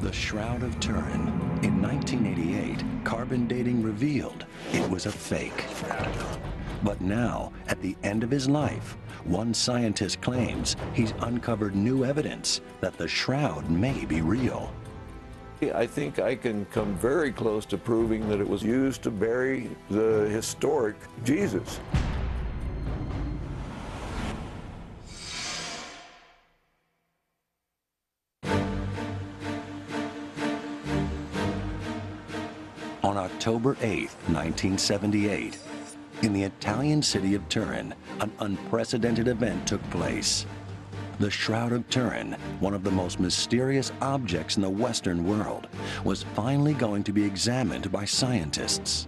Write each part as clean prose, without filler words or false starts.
The Shroud of Turin. In 1988, carbon dating revealed it was a fake. But now, at the end of his life, one scientist claims he's uncovered new evidence that the Shroud may be real. I think I can come very close to proving that it was used to bury the historic Jesus. On October 8, 1978, in the Italian city of Turin, an unprecedented event took place. The Shroud of Turin, one of the most mysterious objects in the Western world, was finally going to be examined by scientists.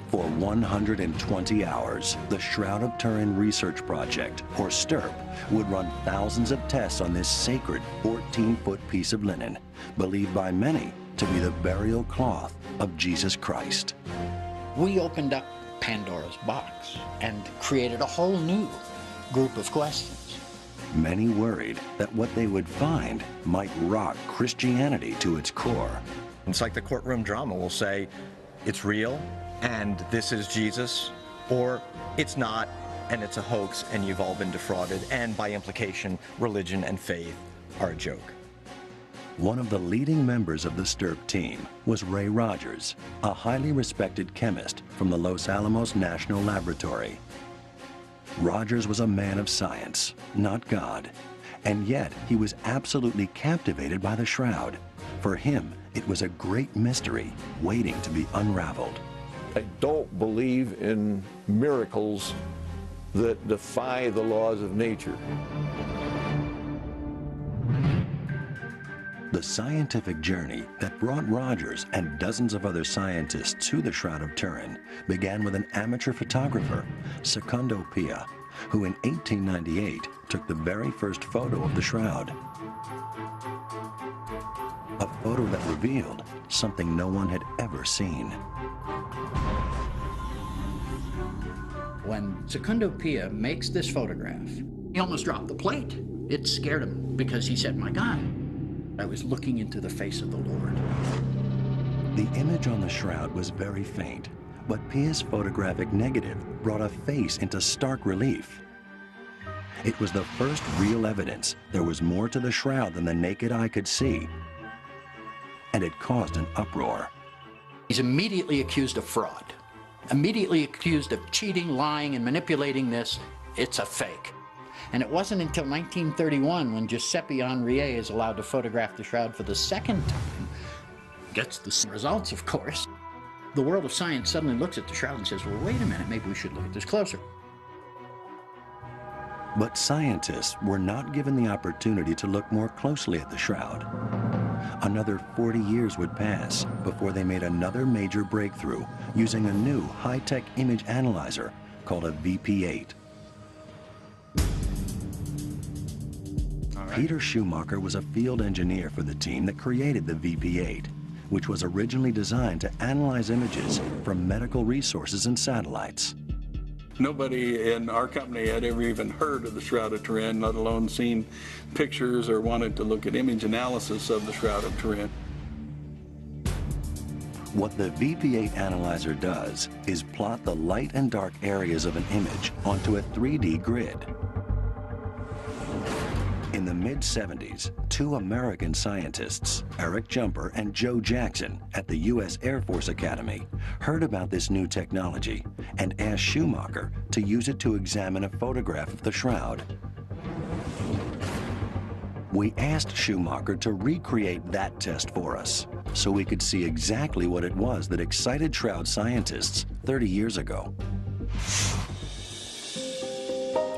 For 120 hours, the Shroud of Turin Research Project, or STURP, would run thousands of tests on this sacred 14-foot piece of linen, believed by many to be the burial cloth of Jesus Christ. We opened up Pandora's box and created a whole new group of questions. Many worried that what they would find might rock Christianity to its core. It's like the courtroom drama will say, it's real, and this is Jesus, or it's not, and it's a hoax, and you've all been defrauded, and by implication, religion and faith are a joke. One of the leading members of the STURP team was Ray Rogers, a highly respected chemist from the Los Alamos National Laboratory. Rogers was a man of science, not God, and yet he was absolutely captivated by the Shroud. For him, it was a great mystery waiting to be unraveled. I don't believe in miracles that defy the laws of nature. The scientific journey that brought Rogers and dozens of other scientists to the Shroud of Turin began with an amateur photographer, Secondo Pia, who in 1898 took the very first photo of the Shroud. A photo that revealed something no one had ever seen. When Secondo Pia makes this photograph, he almost dropped the plate. It scared him because he said, "My God, I was looking into the face of the Lord." The image on the Shroud was very faint, but Pia's photographic negative brought a face into stark relief. It was the first real evidence there was more to the Shroud than the naked eye could see, and it caused an uproar. He's immediately accused of fraud, immediately accused of cheating, lying, and manipulating this. It's a fake. And it wasn't until 1931 when Giuseppe Henriet is allowed to photograph the Shroud for the second time, gets the same results, of course. The world of science suddenly looks at the Shroud and says, well, wait a minute, maybe we should look at this closer. But scientists were not given the opportunity to look more closely at the Shroud. Another 40 years would pass before they made another major breakthrough using a new high-tech image analyzer called a VP8. Peter Schumacher was a field engineer for the team that created the VP8, which was originally designed to analyze images from medical resources and satellites. Nobody in our company had ever even heard of the Shroud of Turin, let alone seen pictures or wanted to look at image analysis of the Shroud of Turin. What the VP8 analyzer does is plot the light and dark areas of an image onto a 3D grid. In the mid-70s, two American scientists, Eric Jumper and Joe Jackson at the U.S. Air Force Academy, heard about this new technology and asked Schumacher to use it to examine a photograph of the Shroud. We asked Schumacher to recreate that test for us so we could see exactly what it was that excited Shroud scientists 30 years ago.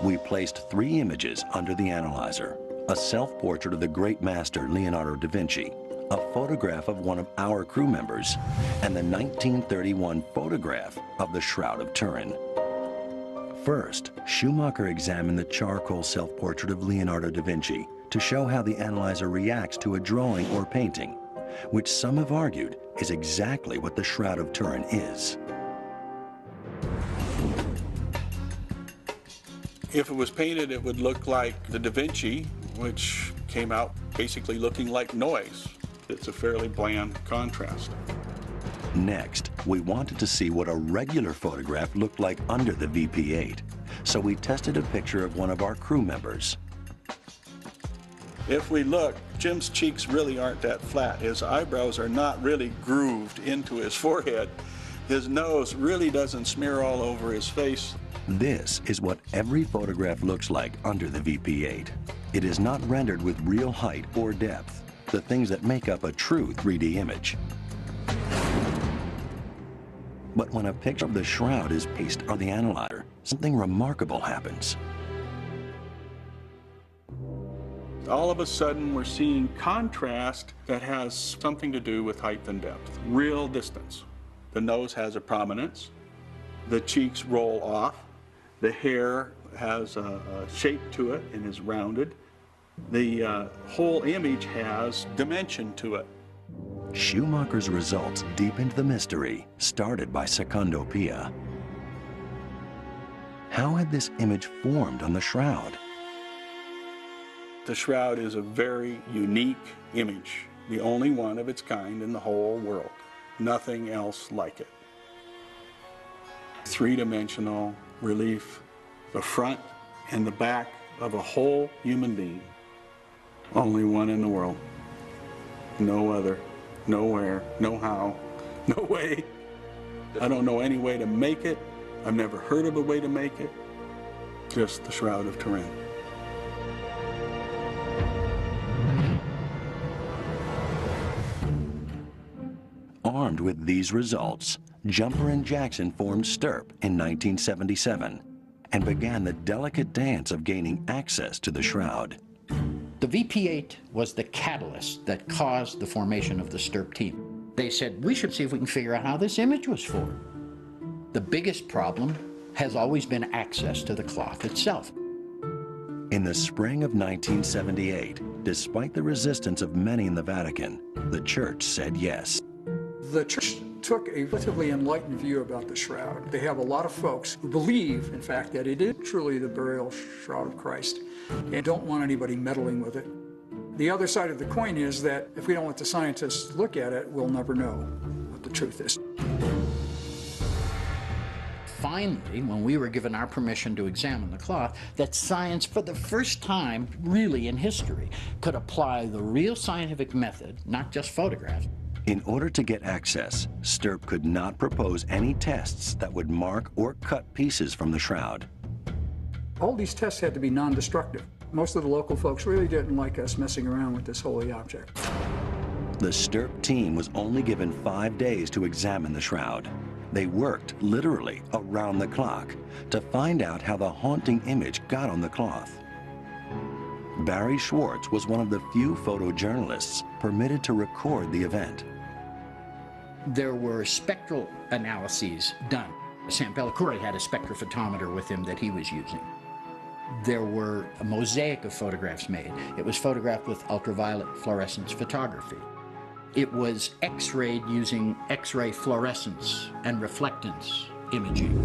We placed 3 images under the analyzer: a self-portrait of the great master Leonardo da Vinci, a photograph of one of our crew members, and the 1931 photograph of the Shroud of Turin. First, Schumacher examined the charcoal self-portrait of Leonardo da Vinci to show how the analyzer reacts to a drawing or painting, which some have argued is exactly what the Shroud of Turin is. If it was painted, it would look like the Da Vinci, which came out basically looking like noise. It's a fairly bland contrast. Next, we wanted to see what a regular photograph looked like under the VP8, so we tested a picture of one of our crew members. If we look, Jim's cheeks really aren't that flat. His eyebrows are not really grooved into his forehead. His nose really doesn't smear all over his face. This is what every photograph looks like under the VP8. It is not rendered with real height or depth, the things that make up a true 3D image. But when a picture of the shroud is placed on the analyzer, something remarkable happens. All of a sudden, we're seeing contrast that has something to do with height and depth, real distance. The nose has a prominence, the cheeks roll off, the hair has a shape to it and is rounded. The whole image has dimension to it. Schumacher's results deepened the mystery started by Secondo Pia. How had this image formed on the shroud? The shroud is a very unique image, the only one of its kind in the whole world. Nothing else like it. Three-dimensional relief, the front and the back of a whole human being. Only one in the world. No other, nowhere, no how, no way. I don't know any way to make it. I've never heard of a way to make it. Just the Shroud of Turin. Armed with these results, Jumper and Jackson formed STIRP in 1977 and began the delicate dance of gaining access to the shroud. The VP8 was the catalyst that caused the formation of the STIRP team. They said, we should see if we can figure out how this image was formed. The biggest problem has always been access to the cloth itself. In the spring of 1978, despite the resistance of many in the Vatican, the Church said yes. The Church took a relatively enlightened view about the shroud. They have a lot of folks who believe, in fact, that it is truly the burial shroud of Christ and don't want anybody meddling with it. The other side of the coin is that if we don't let the scientists look at it, we'll never know what the truth is. Finally, when we were given our permission to examine the cloth, that science, for the first time really in history, could apply the real scientific method, not just photographs. In order to get access, STIRP could not propose any tests that would mark or cut pieces from the shroud. All these tests had to be non-destructive. Most of the local folks really didn't like us messing around with this holy object. The STIRP team was only given 5 days to examine the shroud. They worked literally around the clock to find out how the haunting image got on the cloth. Barry Schwartz was one of the few photojournalists permitted to record the event. There were spectral analyses done. Sam Bellicore had a spectrophotometer with him that he was using. There were a mosaic of photographs made. It was photographed with ultraviolet fluorescence photography. It was X-rayed using X-ray fluorescence and reflectance imaging.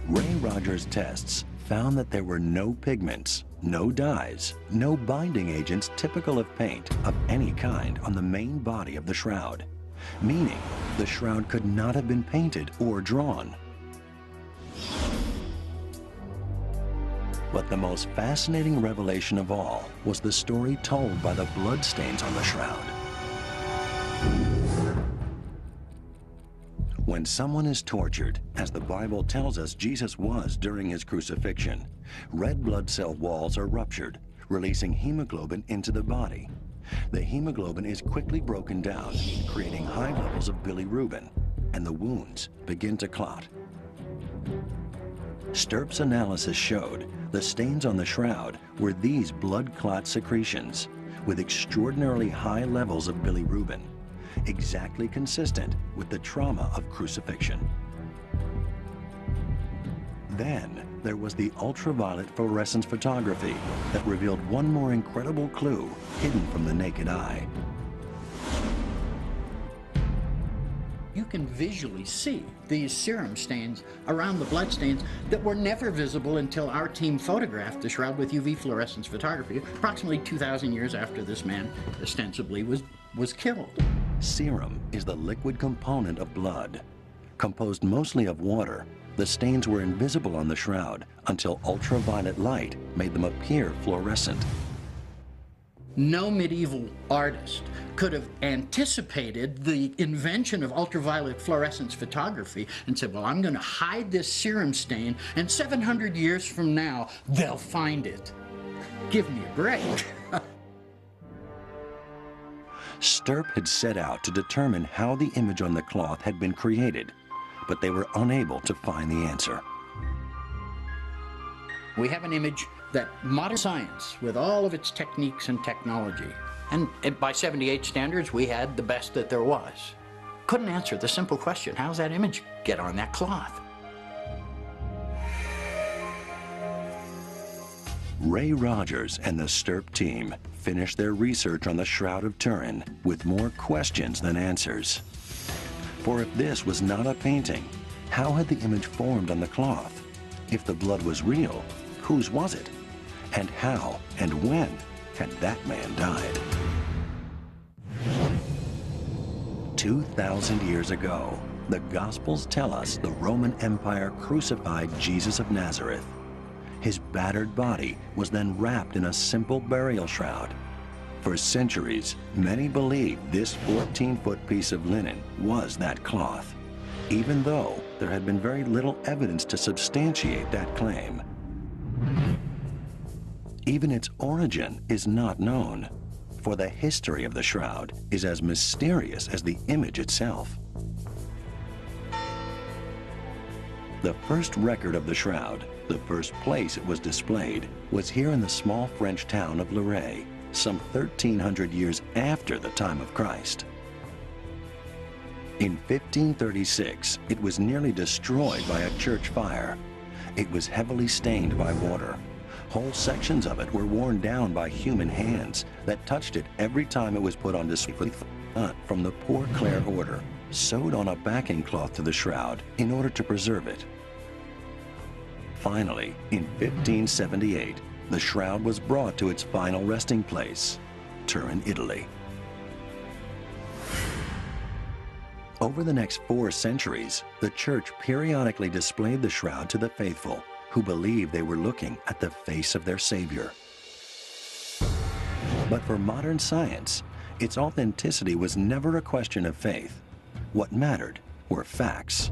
Ray Rogers' tests found that there were no pigments, no dyes, no binding agents typical of paint of any kind on the main body of the shroud, meaning the shroud could not have been painted or drawn. But the most fascinating revelation of all was the story told by the bloodstains on the shroud. When someone is tortured, as the Bible tells us Jesus was during his crucifixion, red blood cell walls are ruptured, releasing hemoglobin into the body. The hemoglobin is quickly broken down, creating high levels of bilirubin, and the wounds begin to clot. STIRP's analysis showed the stains on the shroud were these blood clot secretions, with extraordinarily high levels of bilirubin, exactly consistent with the trauma of crucifixion. Then there was the ultraviolet fluorescence photography that revealed one more incredible clue hidden from the naked eye. You can visually see these serum stains around the blood stains that were never visible until our team photographed the shroud with UV fluorescence photography approximately 2,000 years after this man ostensibly was killed. Serum is the liquid component of blood. Composed mostly of water, the stains were invisible on the shroud until ultraviolet light made them appear fluorescent. No medieval artist could have anticipated the invention of ultraviolet fluorescence photography and said, well, I'm going to hide this serum stain, and 700 years from now, they'll find it. Give me a break. Stirp had set out to determine how the image on the cloth had been created, but they were unable to find the answer. We have an image that modern science, with all of its techniques and technology, and by 78 standards, we had the best that there was, couldn't answer the simple question, how does that image get on that cloth? Ray Rogers and the Stirp team finished their research on the Shroud of Turin with more questions than answers. For if this was not a painting, how had the image formed on the cloth? If the blood was real, whose was it? And how and when had that man died? 2,000 years ago, the Gospels tell us the Roman Empire crucified Jesus of Nazareth. His battered body was then wrapped in a simple burial shroud. For centuries, many believed this 14-foot piece of linen was that cloth, even though there had been very little evidence to substantiate that claim. Even its origin is not known, for the history of the shroud is as mysterious as the image itself. The first record of the shroud, the first place it was displayed, was here in the small French town of Luray, some 1,300 years after the time of Christ. In 1536, it was nearly destroyed by a church fire. It was heavily stained by water. Whole sections of it were worn down by human hands that touched it every time it was put on display from the Poor Clare order, sewed on a backing cloth to the shroud in order to preserve it. Finally, in 1578, the shroud was brought to its final resting place, Turin, Italy. Over the next 4 centuries, the church periodically displayed the shroud to the faithful, who believed they were looking at the face of their Savior. But for modern science, its authenticity was never a question of faith. What mattered were facts.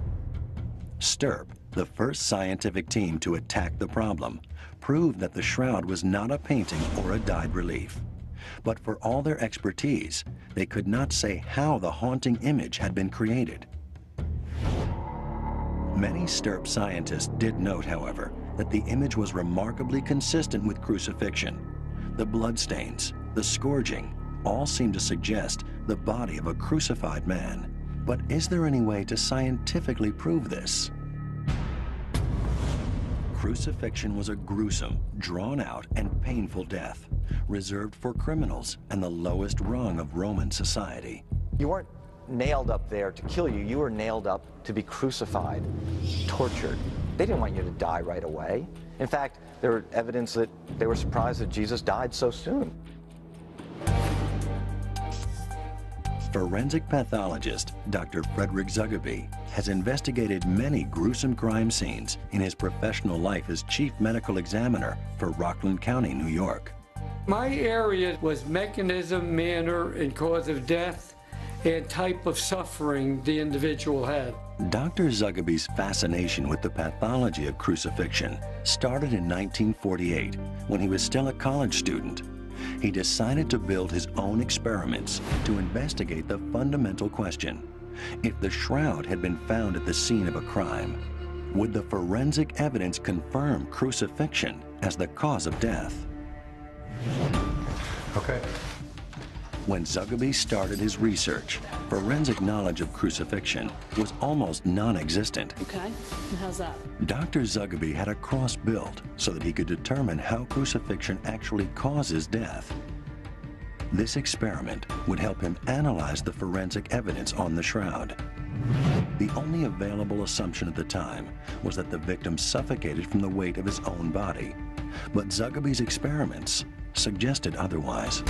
Stirp, the first scientific team to attack the problem, proved that the shroud was not a painting or a dyed relief. But for all their expertise, they could not say how the haunting image had been created. Many Stirp scientists did note, however, that the image was remarkably consistent with crucifixion. The bloodstains, the scourging, all seemed to suggest the body of a crucified man. But is there any way to scientifically prove this? Crucifixion was a gruesome, drawn-out, and painful death, reserved for criminals and the lowest rung of Roman society. You weren't nailed up there to kill you. You were nailed up to be crucified, tortured. They didn't want you to die right away. In fact, there was evidence that they were surprised that Jesus died so soon. Forensic pathologist Dr. Frederick Zugaby has investigated many gruesome crime scenes in his professional life as chief medical examiner for Rockland County, New York. My area was mechanism, manner, and cause of death, and type of suffering the individual had. Dr. Zugaby's fascination with the pathology of crucifixion started in 1948 when he was still a college student. He decided to build his own experiments to investigate the fundamental question: if the shroud had been found at the scene of a crime, would the forensic evidence confirm crucifixion as the cause of death? Okay. When Zugaby started his research, forensic knowledge of crucifixion was almost non-existent. Okay, and how's that? Dr. Zugaby had a cross built so that he could determine how crucifixion actually causes death. This experiment would help him analyze the forensic evidence on the shroud. The only available assumption at the time was that the victim suffocated from the weight of his own body, but Zugaby's experiments suggested otherwise.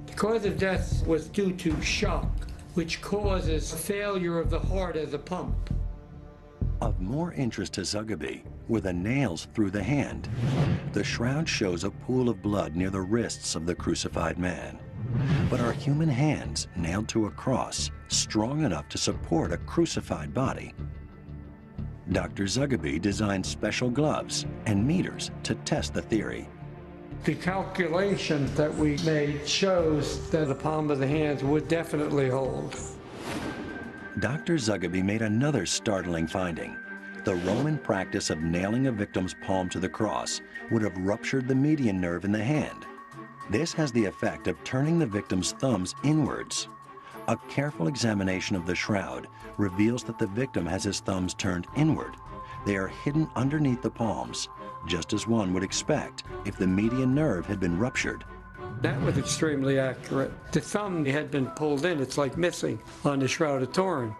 The cause of death was due to shock, which causes failure of the heart as a pump. Of more interest to Zugaby were the nails through the hand. The shroud shows a pool of blood near the wrists of the crucified man. But are human hands nailed to a cross strong enough to support a crucified body? Dr. Zugaby designed special gloves and meters to test the theory. The calculation that we made shows that the palm of the hands would definitely hold. Dr. Zugaby made another startling finding. The Roman practice of nailing a victim's palm to the cross would have ruptured the median nerve in the hand. This has the effect of turning the victim's thumbs inwards. A careful examination of the shroud reveals that the victim has his thumbs turned inward. They are hidden underneath the palms, just as one would expect if the median nerve had been ruptured. That was extremely accurate. The thumb had been pulled in. It's like missing on the Shroud of Turin.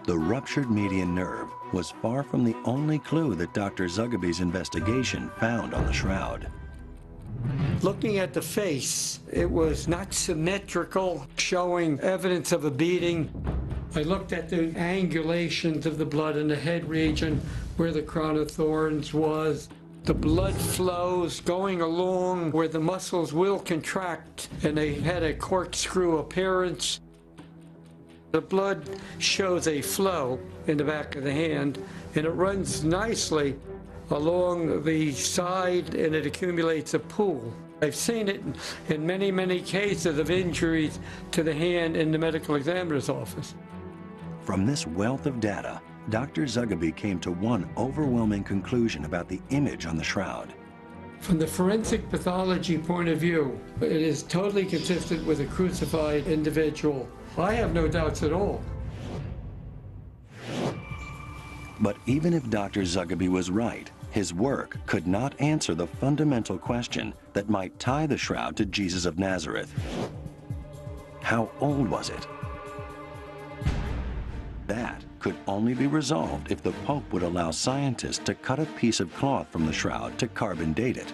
The ruptured median nerve was far from the only clue that Dr. Zugaby's investigation found on the shroud. Looking at the face, it was not symmetrical, showing evidence of a beating. I looked at the angulations of the blood in the head region where the crown of thorns was. The blood flows going along where the muscles will contract, and they had a corkscrew appearance. The blood shows a flow in the back of the hand, and it runs nicely along the side, and it accumulates a pool. I've seen it in many, many cases of injuries to the hand in the medical examiner's office. From this wealth of data, Dr. Zugaby came to one overwhelming conclusion about the image on the shroud. From the forensic pathology point of view, it is totally consistent with a crucified individual. I have no doubts at all. But even if Dr. Zugaby was right, his work could not answer the fundamental question that might tie the shroud to Jesus of Nazareth. How old was it? That could only be resolved if the Pope would allow scientists to cut a piece of cloth from the shroud to carbon date it.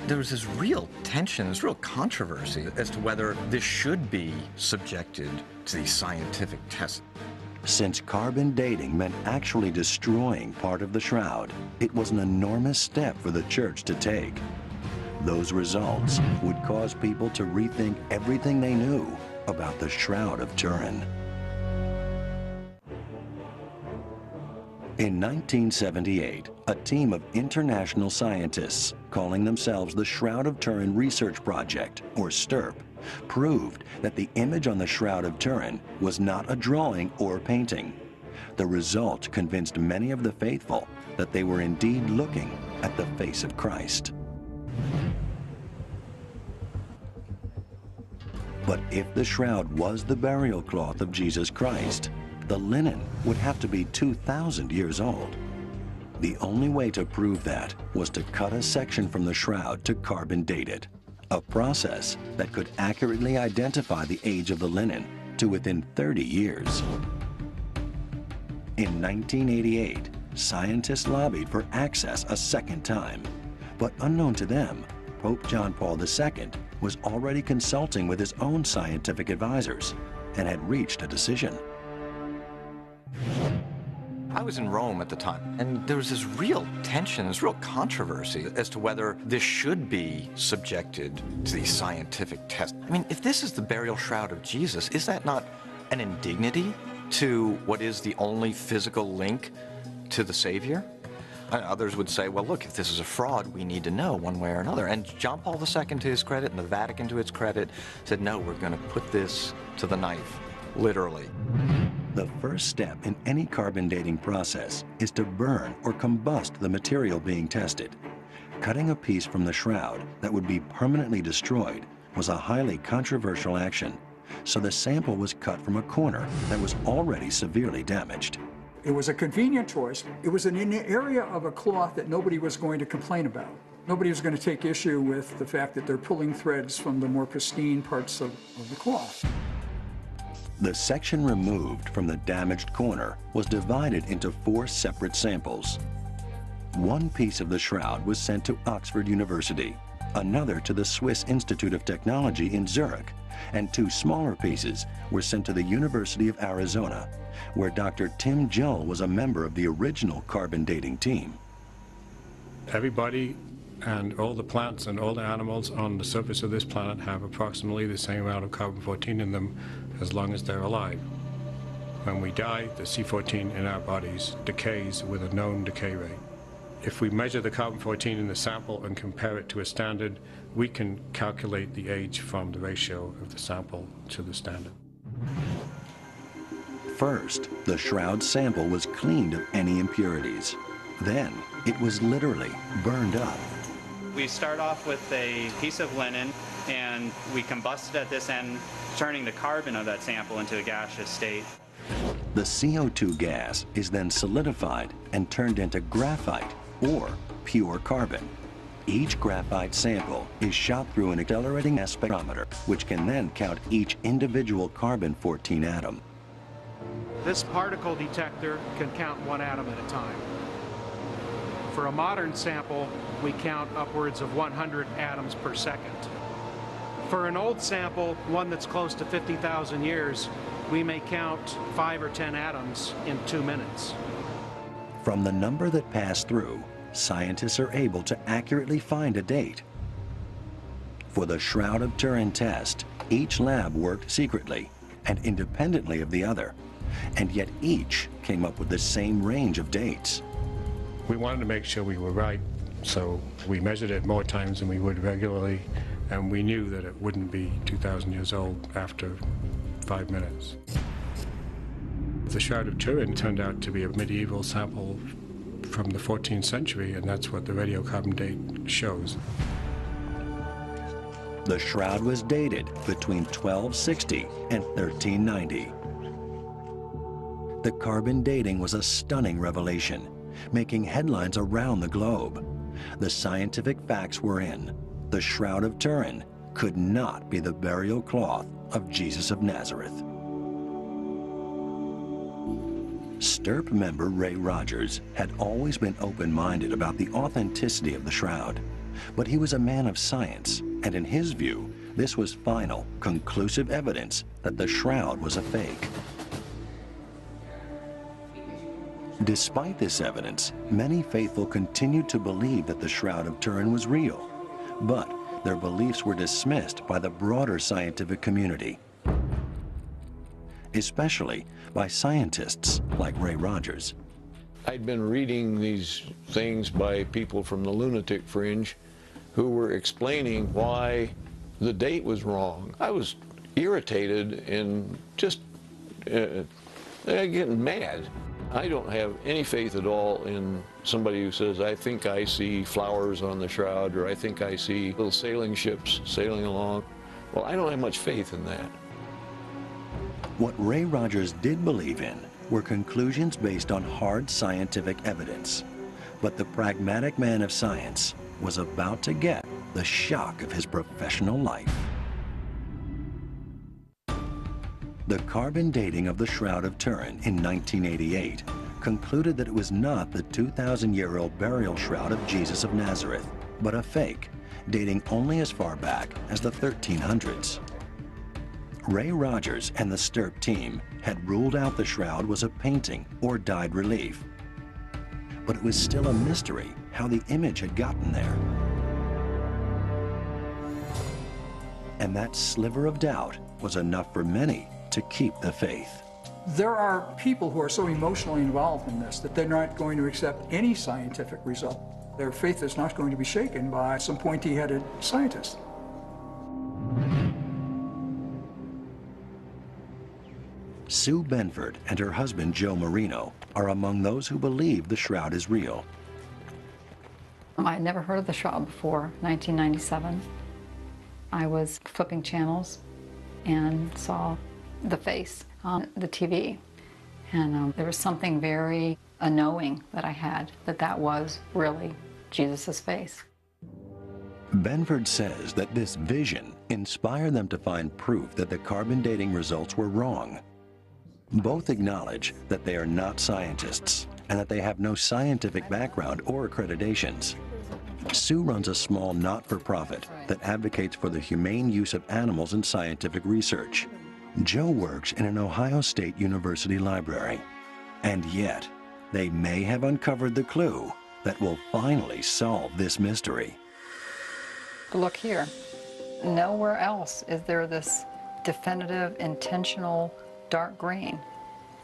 There was this real tension, this real controversy as to whether this should be subjected to these scientific tests. Since carbon dating meant actually destroying part of the shroud, it was an enormous step for the Church to take. Those results would cause people to rethink everything they knew about the Shroud of Turin. In 1978, a team of international scientists, calling themselves the Shroud of Turin Research Project, or STURP, proved that the image on the Shroud of Turin was not a drawing or painting. The result convinced many of the faithful that they were indeed looking at the face of Christ. But if the shroud was the burial cloth of Jesus Christ, the linen would have to be 2,000 years old. The only way to prove that was to cut a section from the shroud to carbon date it, a process that could accurately identify the age of the linen to within 30 years. In 1988, scientists lobbied for access a second time, but unknown to them, Pope John Paul II was already consulting with his own scientific advisors and had reached a decision. I was in Rome at the time, and there was this real tension, this real controversy as to whether this should be subjected to these scientific tests. I mean, if this is the burial shroud of Jesus, is that not an indignity to what is the only physical link to the Savior? And others would say, well, look, if this is a fraud, we need to know one way or another. And John Paul II, to his credit, and the Vatican, to its credit, said, no, we're going to put this to the knife, literally. The first step in any carbon dating process is to burn or combust the material being tested. Cutting a piece from the shroud that would be permanently destroyed was a highly controversial action, so the sample was cut from a corner that was already severely damaged. It was a convenient choice. It was in an area of a cloth that nobody was going to complain about. Nobody was going to take issue with the fact that they're pulling threads from the more pristine parts of the cloth. The section removed from the damaged corner was divided into 4 separate samples. One piece of the shroud was sent to Oxford University, another to the Swiss Institute of Technology in Zurich, and 2 smaller pieces were sent to the University of Arizona, where Dr. Tim Jull was a member of the original carbon dating team. Everybody and all the plants and all the animals on the surface of this planet have approximately the same amount of carbon-14 in them as long as they're alive. When we die, the C14 in our bodies decays with a known decay rate. If we measure the carbon-14 in the sample and compare it to a standard, we can calculate the age from the ratio of the sample to the standard. First, the shroud sample was cleaned of any impurities. Then, it was literally burned up. We start off with a piece of linen, and we combust it at this end, turning the carbon of that sample into a gaseous state. The CO2 gas is then solidified and turned into graphite, or pure carbon. Each graphite sample is shot through an accelerating mass spectrometer, which can then count each individual carbon-14 atom. This particle detector can count 1 atom at a time. For a modern sample, we count upwards of 100 atoms per second. For an old sample, one that's close to 50,000 years, we may count 5 or 10 atoms in 2 minutes. From the number that passed through, scientists are able to accurately find a date. For the Shroud of Turin test, each lab worked secretly and independently of the other, and yet each came up with the same range of dates. We wanted to make sure we were right, so we measured it more times than we would regularly, and we knew that it wouldn't be 2,000 years old after 5 minutes. The Shroud of Turin turned out to be a medieval sample from the 14th century, and that's what the radiocarbon date shows. The shroud was dated between 1260 and 1390. The carbon dating was a stunning revelation, making headlines around the globe. The scientific facts were in. The Shroud of Turin could not be the burial cloth of Jesus of Nazareth. STIRP member Ray Rogers had always been open-minded about the authenticity of the shroud, but he was a man of science, and in his view, this was final, conclusive evidence that the shroud was a fake. Despite this evidence, many faithful continued to believe that the Shroud of Turin was real, but their beliefs were dismissed by the broader scientific community, especially by scientists like Ray Rogers. I'd been reading these things by people from the lunatic fringe who were explaining why the date was wrong. I was irritated and just getting mad. I don't have any faith at all in somebody who says, I think I see flowers on the shroud, or I think I see little sailing ships sailing along. Well, I don't have much faith in that. What Ray Rogers did believe in were conclusions based on hard scientific evidence. But the pragmatic man of science was about to get the shock of his professional life. The carbon dating of the Shroud of Turin in 1988 concluded that it was not the 2,000-year-old burial shroud of Jesus of Nazareth, but a fake, dating only as far back as the 1300s. Ray Rogers and the STIRP team had ruled out the shroud was a painting or dyed relief, but it was still a mystery how the image had gotten there. And that sliver of doubt was enough for many to keep the faith. There are people who are so emotionally involved in this that they're not going to accept any scientific result. Their faith is not going to be shaken by some pointy-headed scientist. Sue Benford and her husband Joe Marino are among those who believe the shroud is real. I had never heard of the shroud before 1997. I was flipping channels and saw the face on the TV, and there was something very knowing that I had that was really Jesus's face. Benford says that this vision inspired them to find proof that the carbon dating results were wrong. Both acknowledge that they are not scientists and that they have no scientific background or accreditations. Sue runs a small not-for-profit that advocates for the humane use of animals in scientific research. Joe works in an Ohio State University library. And yet, they may have uncovered the clue that will finally solve this mystery. Look here. Nowhere else is there this definitive, intentional dark green.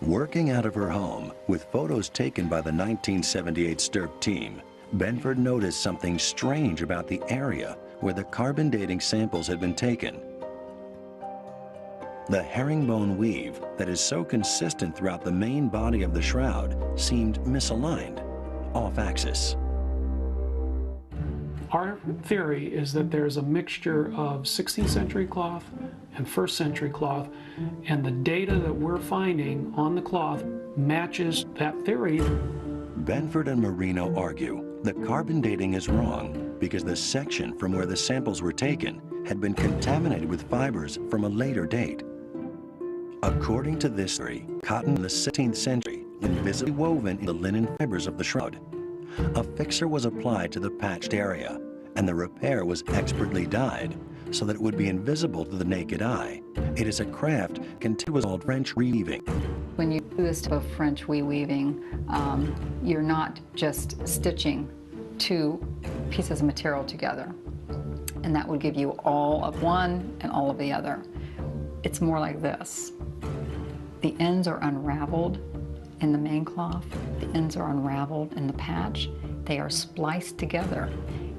Working out of her home with photos taken by the 1978 STIRP team, Benford noticed something strange about the area where the carbon dating samples had been taken. The herringbone weave that is so consistent throughout the main body of the shroud seemed misaligned, off-axis. Our theory is that there's a mixture of 16th century cloth and 1st century cloth, and the data that we're finding on the cloth matches that theory. Benford and Marino argue that carbon dating is wrong because the section from where the samples were taken had been contaminated with fibers from a later date. According to this theory, cotton in the 16th century was visibly woven in the linen fibers of the shroud. A fixer was applied to the patched area, and the repair was expertly dyed so that it would be invisible to the naked eye. It is a craft called French weaving. When you do this type of French weaving, you're not just stitching two pieces of material together, and that would give you all of one and all of the other. It's more like this. The ends are unraveled in the main cloth, the ends are unraveled in the patch, they are spliced together,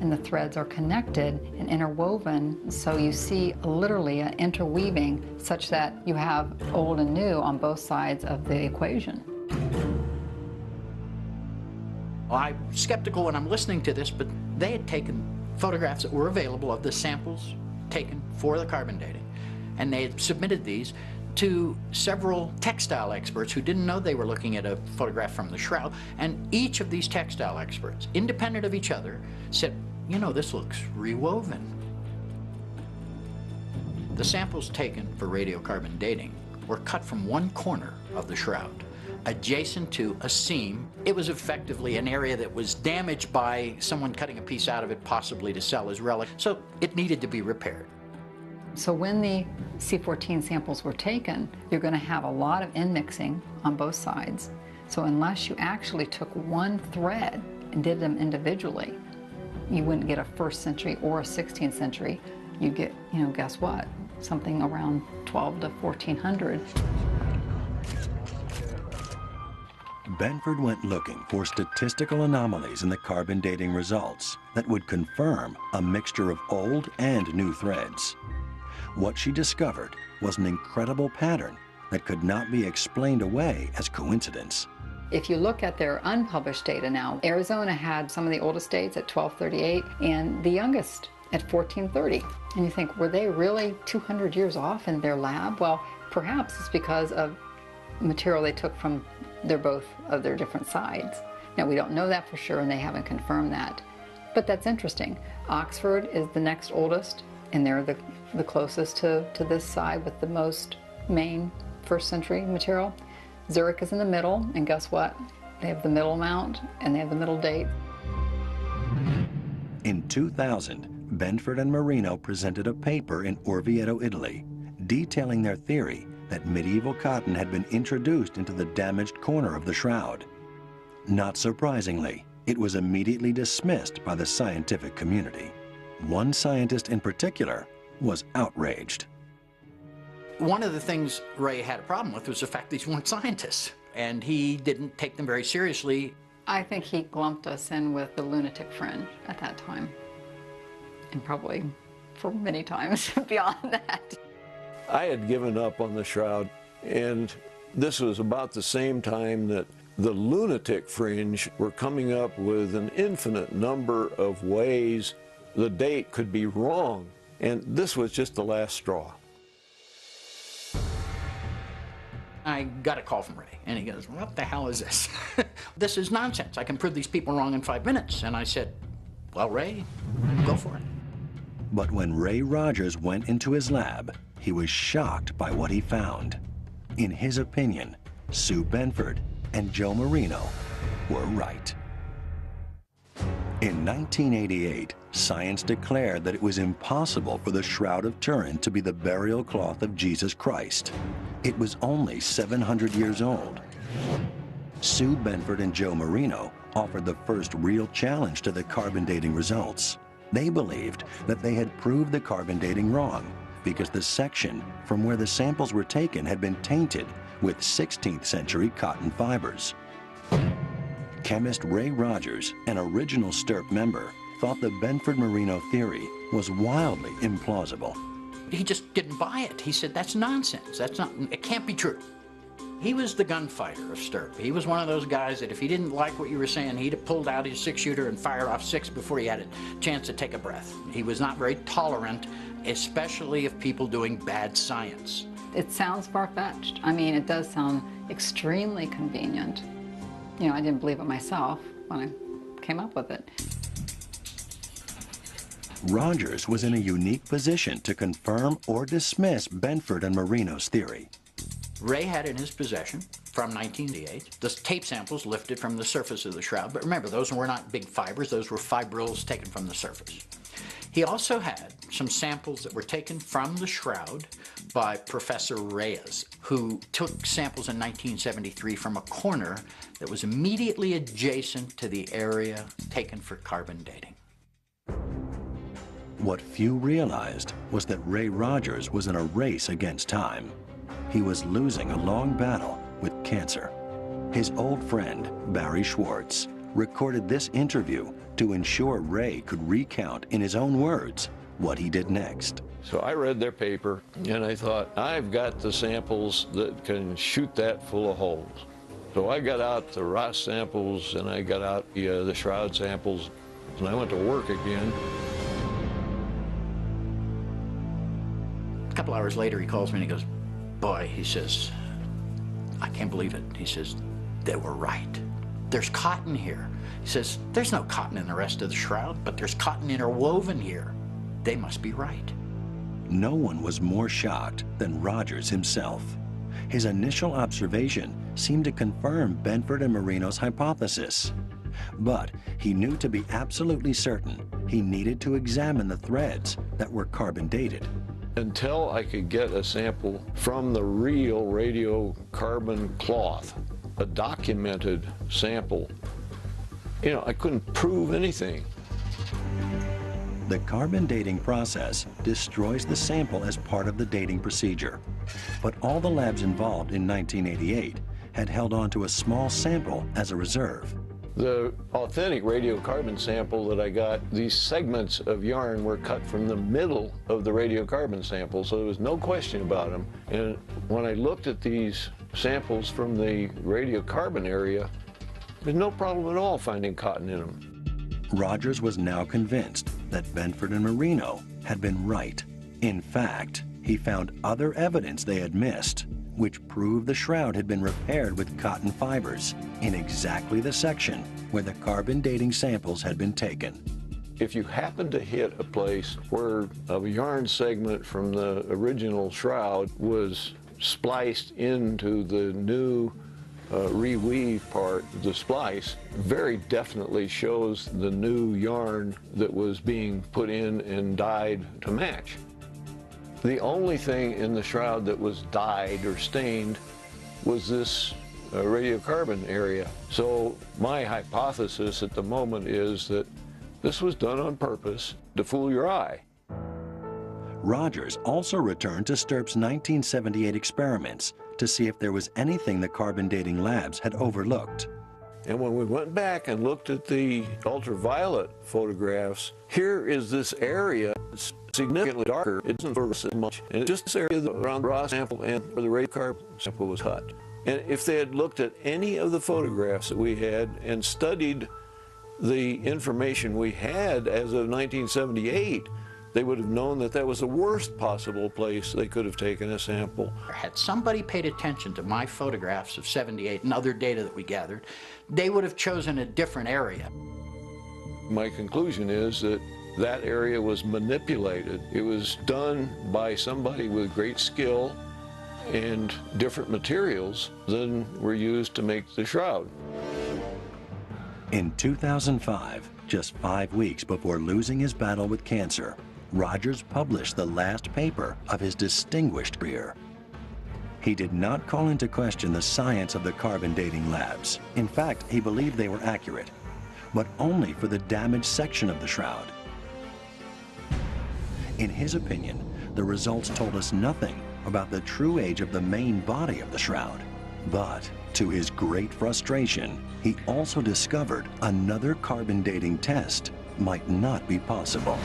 and the threads are connected and interwoven, so you see literally an interweaving such that you have old and new on both sides of the equation. Well, I'm skeptical when I'm listening to this, but they had taken photographs that were available of the samples taken for the carbon dating, and they had submitted these to several textile experts who didn't know they were looking at a photograph from the shroud, and each of these textile experts, independent of each other, said, you know, this looks rewoven. The samples taken for radiocarbon dating were cut from one corner of the shroud, adjacent to a seam. It was effectively an area that was damaged by someone cutting a piece out of it, possibly to sell as relic, so it needed to be repaired. So when the C14 samples were taken, you're going to have a lot of in-mixing on both sides. So unless you actually took one thread and did them individually, you wouldn't get a 1st century or a 16th century. You'd get, you know, guess what? Something around 12 to 1400. Benford went looking for statistical anomalies in the carbon dating results that would confirm a mixture of old and new threads. What she discovered was an incredible pattern that could not be explained away as coincidence. If you look at their unpublished data now, Arizona had some of the oldest dates at 1238 and the youngest at 1430. And you think, were they really 200 years off in their lab? Well, perhaps it's because of material they took from both of their different sides. Now, we don't know that for sure, and they haven't confirmed that. But that's interesting. Oxford is the next oldest, and they're the closest to this side with the most main 1st century material. Zurich is in the middle, and guess what? They have the middle amount, and they have the middle date. In 2000, Benford and Marino presented a paper in Orvieto, Italy, detailing their theory that medieval cotton had been introduced into the damaged corner of the shroud. Not surprisingly, it was immediately dismissed by the scientific community. One scientist in particular was outraged. One of the things Ray had a problem with was the fact these weren't scientists, and he didn't take them very seriously. I think he lumped us in with the lunatic fringe at that time, and probably for many times beyond that. I had given up on the shroud, and this was about the same time that the lunatic fringe were coming up with an infinite number of ways the date could be wrong, and this was just the last straw. I got a call from Ray, and he goes, what the hell is this? This is nonsense. I can prove these people wrong in 5 minutes. And I said, well, Ray, go for it. But when Ray Rogers went into his lab, he was shocked by what he found. In his opinion, Sue Benford and Joe Marino were right. In 1988, science declared that it was impossible for the Shroud of Turin to be the burial cloth of Jesus Christ. It was only 700 years old. Sue Benford and Joe Marino offered the first real challenge to the carbon dating results. They believed that they had proved the carbon dating wrong because the section from where the samples were taken had been tainted with 16th century cotton fibers. Chemist Ray Rogers, an original STIRP member, thought the Benford-Marino theory was wildly implausible. He just didn't buy it. He said, that's nonsense. It can't be true. He was the gunfighter of STIRP. He was one of those guys that if he didn't like what you were saying, he'd have pulled out his 6-shooter and fired off 6 before he had a chance to take a breath. He was not very tolerant, especially of people doing bad science. It sounds far-fetched. I mean, it does sound extremely convenient. You know, I didn't believe it myself when I came up with it. Rogers was in a unique position to confirm or dismiss Benford and Marino's theory. Ray had in his possession, from 1988, the tape samples lifted from the surface of the shroud. But remember, those were not big fibers. Those were fibrils taken from the surface. He also had some samples that were taken from the shroud by Professor Reyes, who took samples in 1973 from a corner that was immediately adjacent to the area taken for carbon dating. What few realized was that Ray Rogers was in a race against time. He was losing a long battle with cancer. His old friend, Barry Schwartz, recorded this interview to ensure Ray could recount in his own words what he did next. So I read their paper and I thought, I've got the samples that can shoot that full of holes. So I got out the Ross samples and I got out the Shroud samples and I went to work again. A couple hours later, he calls me and he goes, boy, he says, I can't believe it. He says, they were right. There's cotton here. He says, there's no cotton in the rest of the shroud, but there's cotton interwoven here. They must be right. No one was more shocked than Rogers himself. His initial observation seemed to confirm Benford and Marino's hypothesis. But he knew to be absolutely certain he needed to examine the threads that were carbon dated. Until I could get a sample from the real radiocarbon cloth, a documented sample, you know, I couldn't prove anything. The carbon dating process destroys the sample as part of the dating procedure. But all the labs involved in 1988 had held on to a small sample as a reserve. The authentic radiocarbon sample that I got, these segments of yarn were cut from the middle of the radiocarbon sample, so there was no question about them. And when I looked at these samples from the radiocarbon area, there's no problem at all finding cotton in them. Rogers was now convinced that Benford and Marino had been right. In fact, he found other evidence they had missed, which proved the shroud had been repaired with cotton fibers in exactly the section where the carbon dating samples had been taken. If you happen to hit a place where a yarn segment from the original shroud was spliced into the new reweave part, the splice very definitely shows the new yarn that was being put in and dyed to match. The only thing in the shroud that was dyed or stained was this radiocarbon area. So my hypothesis at the moment is that this was done on purpose to fool your eye. Rogers also returned to STIRP's 1978 experiments to see if there was anything the carbon dating labs had overlooked. And when we went back and looked at the ultraviolet photographs, here is this area that's significantly darker. It doesn't fluoresce as much. And it's just this area around the raw sample and where the radiocarbon sample was cut. And if they had looked at any of the photographs that we had and studied the information we had as of 1978, they would have known that that was the worst possible place they could have taken a sample. Had somebody paid attention to my photographs of 78 and other data that we gathered, they would have chosen a different area. My conclusion is that that area was manipulated. It was done by somebody with great skill and different materials than were used to make the shroud. In 2005, just 5 weeks before losing his battle with cancer, Rogers published the last paper of his distinguished career. He did not call into question the science of the carbon dating labs. In fact, he believed they were accurate, but only for the damaged section of the shroud. In his opinion, the results told us nothing about the true age of the main body of the shroud. But to his great frustration, he also discovered another carbon dating test might not be possible.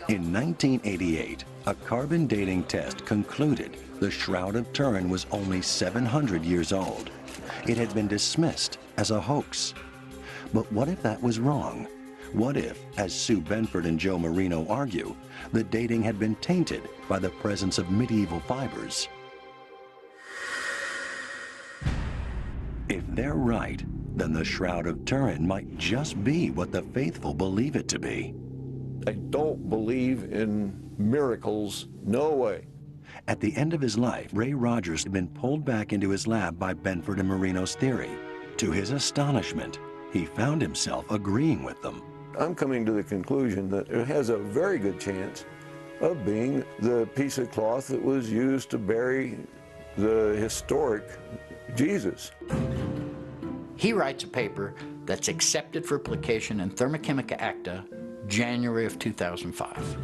In 1988, a carbon dating test concluded the Shroud of Turin was only 700 years old. It had been dismissed as a hoax. But what if that was wrong? What if, as Sue Benford and Joe Marino argue, the dating had been tainted by the presence of medieval fibers? If they're right, then the Shroud of Turin might just be what the faithful believe it to be. I don't believe in miracles, no way. At the end of his life, Ray Rogers had been pulled back into his lab by Benford and Marino's theory. To his astonishment, he found himself agreeing with them. I'm coming to the conclusion that it has a very good chance of being the piece of cloth that was used to bury the historic Jesus. He writes a paper that's accepted for publication in Thermochemica Acta, January of 2005.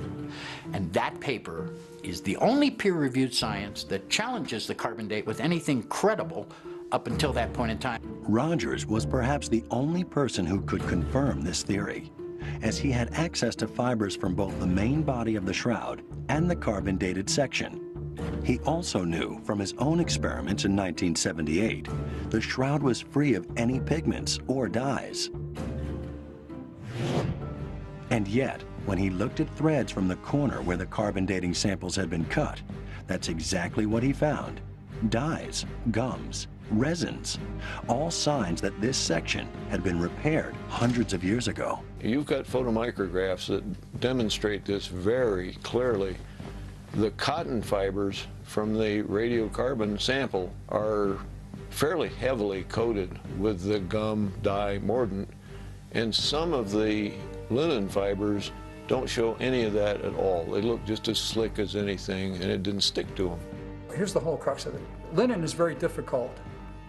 And that paper is the only peer-reviewed science that challenges the carbon date with anything credible up until that point in time. Rogers was perhaps the only person who could confirm this theory, as he had access to fibers from both the main body of the shroud and the carbon-dated section. He also knew from his own experiments in 1978, the shroud was free of any pigments or dyes. And yet, when he looked at threads from the corner where the carbon dating samples had been cut, that's exactly what he found. Dyes, gums, resins, all signs that this section had been repaired hundreds of years ago. You've got photomicrographs that demonstrate this very clearly. The cotton fibers from the radiocarbon sample are fairly heavily coated with the gum dye mordant, and some of the linen fibers don't show any of that at all. They look just as slick as anything, and it didn't stick to them. Here's the whole crux of it. Linen is very difficult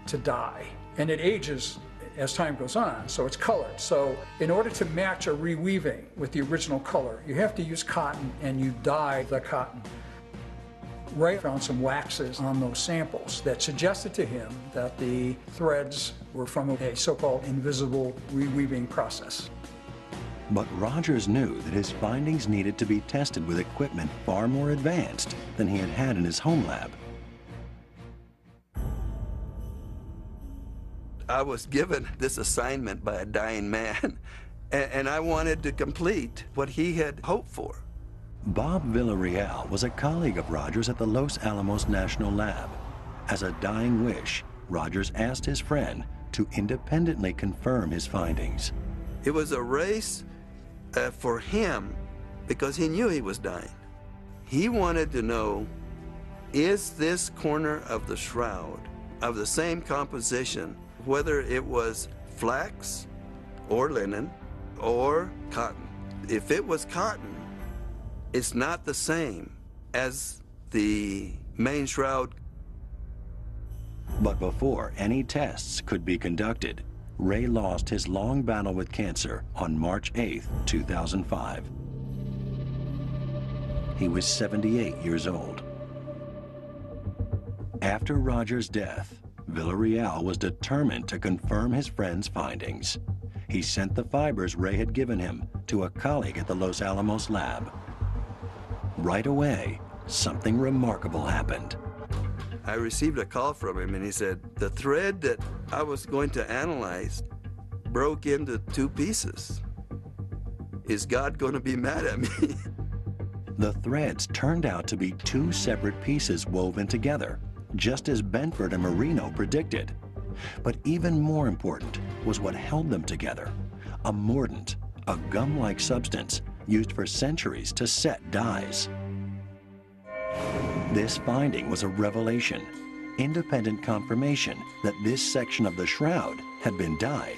to dye, and it ages as time goes on, so it's colored. So in order to match a reweaving with the original color, you have to use cotton, and you dye the cotton. Ray found some waxes on those samples that suggested to him that the threads were from a so-called invisible reweaving process. But Rogers knew that his findings needed to be tested with equipment far more advanced than he had had in his home lab. I was given this assignment by a dying man, and I wanted to complete what he had hoped for. Bob Villarreal was a colleague of Rogers at the Los Alamos National Lab. As a dying wish, Rogers asked his friend to independently confirm his findings. It was a race for him because he knew he was dying. He wanted to know, is this corner of the shroud of the same composition, whether it was flax or linen or cotton? If it was cotton, it's not the same as the main shroud. But before any tests could be conducted, Ray lost his long battle with cancer on March 8, 2005. He was 78 years old. After Rogers' death, Villarreal was determined to confirm his friend's findings. He sent the fibers Ray had given him to a colleague at the Los Alamos lab. Right away, something remarkable happened. I received a call from him, and he said, the thread that I was going to analyze broke into 2 pieces. Is God going to be mad at me? The threads turned out to be 2 separate pieces woven together, just as Benford and Marino predicted. But even more important was what held them together, a mordant, a gum-like substance used for centuries to set dyes. This finding was a revelation, independent confirmation that this section of the shroud had been dyed.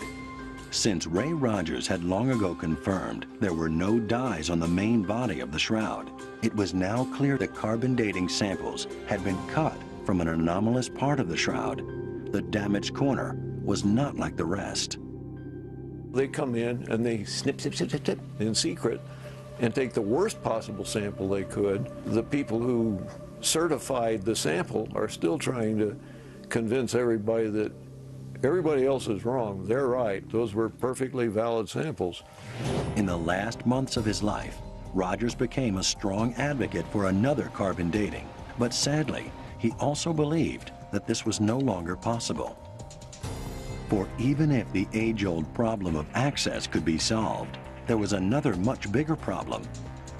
Since Ray Rogers had long ago confirmed there were no dyes on the main body of the shroud, it was now clear that carbon dating samples had been cut from an anomalous part of the shroud. The damaged corner was not like the rest. They come in and they snip, snip, snip, snip, snip in secret and take the worst possible sample they could. The people who certified the sample are still trying to convince everybody that everybody else is wrong. They're right. Those were perfectly valid samples. In the last months of his life, Rogers became a strong advocate for another carbon dating, but sadly, he also believed that this was no longer possible. For even if the age-old problem of access could be solved, there was another much bigger problem: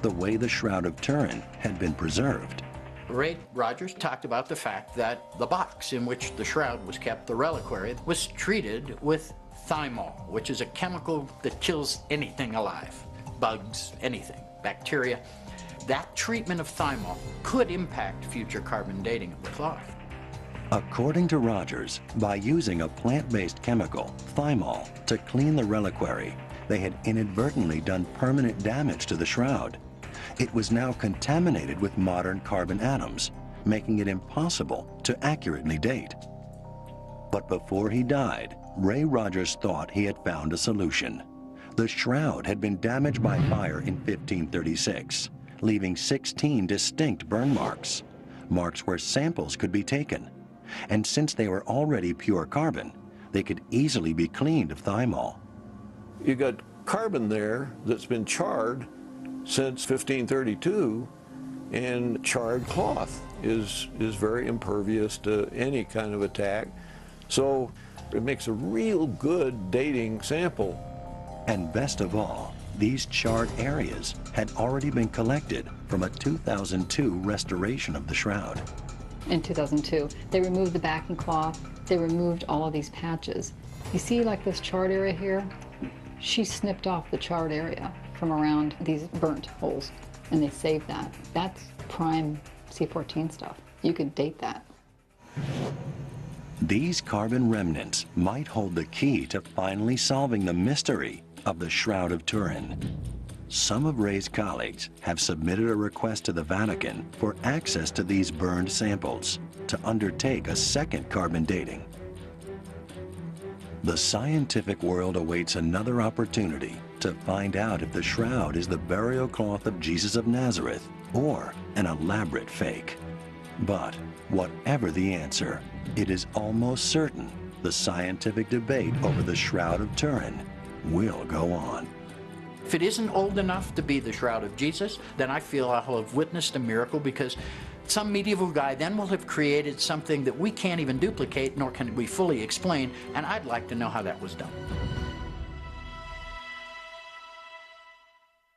the way the Shroud of Turin had been preserved. Ray Rogers talked about the fact that the box in which the shroud was kept, the reliquary, was treated with thymol, which is a chemical that kills anything alive, bugs, anything, bacteria. That treatment of thymol could impact future carbon dating of the cloth. According to Rogers, by using a plant-based chemical, thymol, to clean the reliquary, they had inadvertently done permanent damage to the shroud. It was now contaminated with modern carbon atoms, making it impossible to accurately date. But before he died, Ray Rogers thought he had found a solution. The shroud had been damaged by fire in 1536, leaving 16 distinct burn marks, marks where samples could be taken. And since they were already pure carbon, they could easily be cleaned of thymol. You got carbon there that's been charred since 1532, and charred cloth is very impervious to any kind of attack. So it makes a real good dating sample. And best of all, these charred areas had already been collected from a 2002 restoration of the shroud. In 2002, they removed the backing cloth, they removed all of these patches. You see like this charred area here? She snipped off the charred area from around these burnt holes, and they saved that. That's prime C14 stuff. You could date that. These carbon remnants might hold the key to finally solving the mystery of the Shroud of Turin. Some of Ray's colleagues have submitted a request to the Vatican for access to these burned samples to undertake a second carbon dating. The scientific world awaits another opportunity to find out if the shroud is the burial cloth of Jesus of Nazareth or an elaborate fake. But whatever the answer, it is almost certain the scientific debate over the Shroud of Turin will go on. If it isn't old enough to be the Shroud of Jesus, then I feel I'll have witnessed a miracle, because some medieval guy then will have created something that we can't even duplicate, nor can we fully explain, and I'd like to know how that was done.